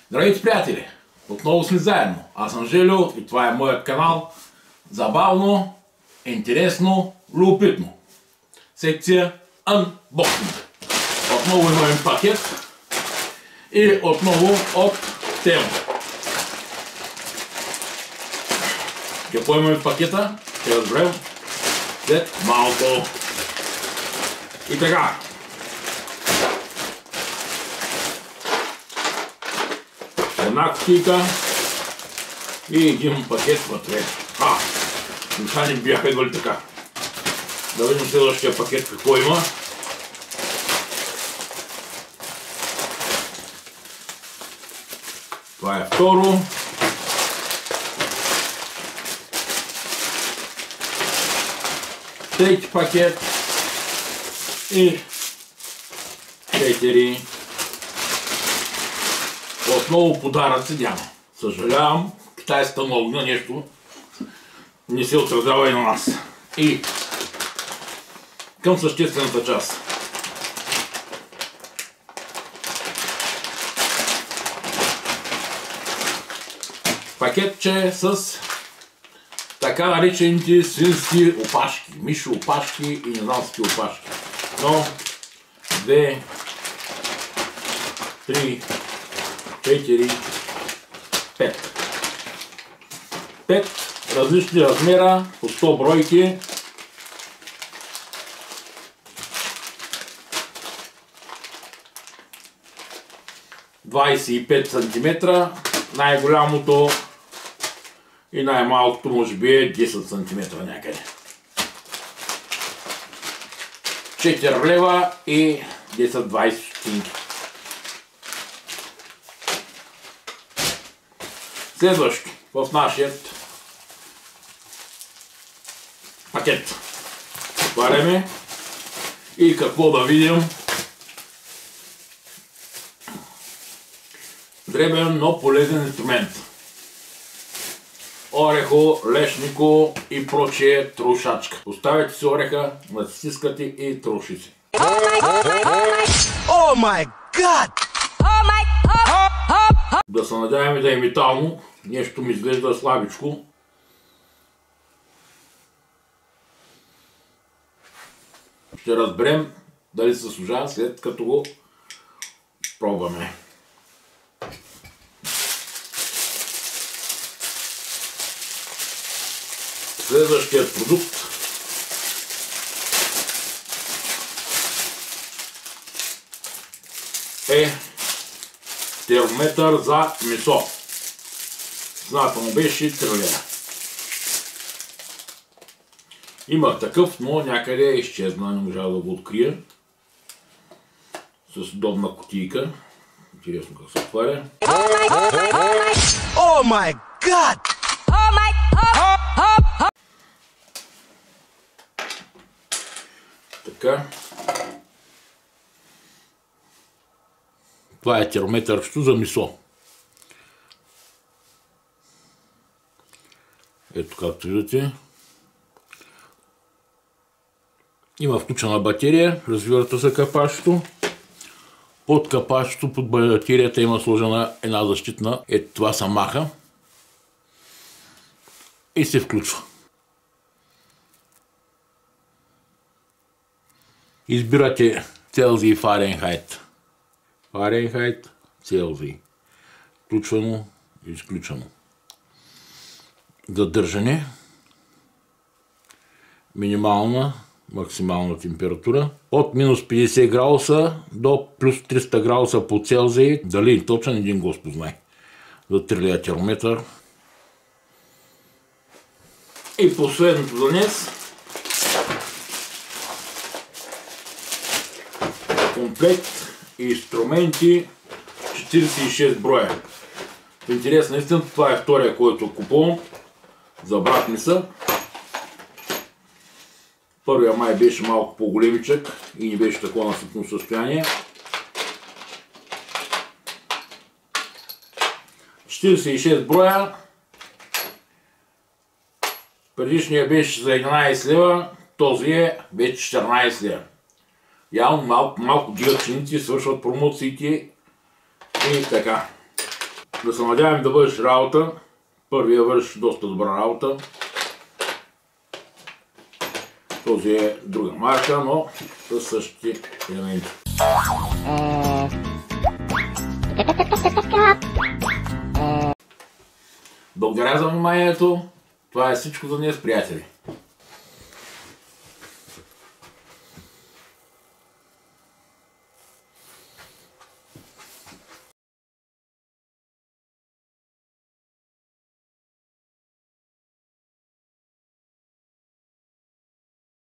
Здравейте, приятели! Отново сме заедно. Аз съм Желю и това е моят канал. Забавно, интересно, любопитно. Секция Unboxing. Отново имаме пакет и отново от Тема. Какво имаме в пакета? Ще разберем след малко. И така. Една кутийка и един пакет вътре. Душа ни бяха идвали така. Да видим следващия пакет какво има. Това е второ. Трети пакет. И 4. Отново подаръци няма. Съжалявам, китайската на огня нещо не се отразява и на нас. И към съществената част. Пакетче с така наречените свински опашки, миши опашки и не знам ски опашки. Но 2, 3, 4, 5. 5 различни размера по 100 бройки. ...25 см. Най-голямото и най-малкото може би е 10 см някъде. 4 лева и 10-20 стотинки. Следващо в нашия пакет. Отваряме и какво да видим. Дребен, но полезен инструмент. Орехо, лешнико и прочие трошачка. Оставяте си ореха, натискате и трошите. О май гад! Да се надяваме да е метално. Нещо ми изглежда слабичко. Ще разберем дали се заслужава след като го пробваме. Следващият продукт е термометър за месо. Цената му беше 3 лева. Имах такъв, но някъде е изчезна, не можа да го открия. С удобна кутийка. Интересно как се отваря. О май гад! Така. Това е термометърчето за месо. Ето както виждате. Има включена батерия, развивата се капачето. Под капачето, под батерията има сложена една защитна. Ето това се маха. И се включва. Избирате Целзий и Фаренхайт. Фаренхайт, Целзий. Включвано и изключено. Задържане. Минимална, максимална температура. От минус 50 градуса до плюс 300 градуса по Целзий. Дали е точен, един Господ знае. За 3 лева термометър. И последното за днес. Комплект и инструменти 46 броя. В интерес на истината, това е втория, който купувам. За брат ми са. Първия май беше малко по-големичък и не беше такова насипно състояние. 46 броя. Предишния беше за 11 лева, този е вече 14 лева. Явно малко дигат цените, свършват промоциите и така. Да се надявам да вършиш работа. Първия върши доста добра работа. Този е друга марка, но със същите елементи. Благодаря за вниманието. Това е всичко за днес, приятели.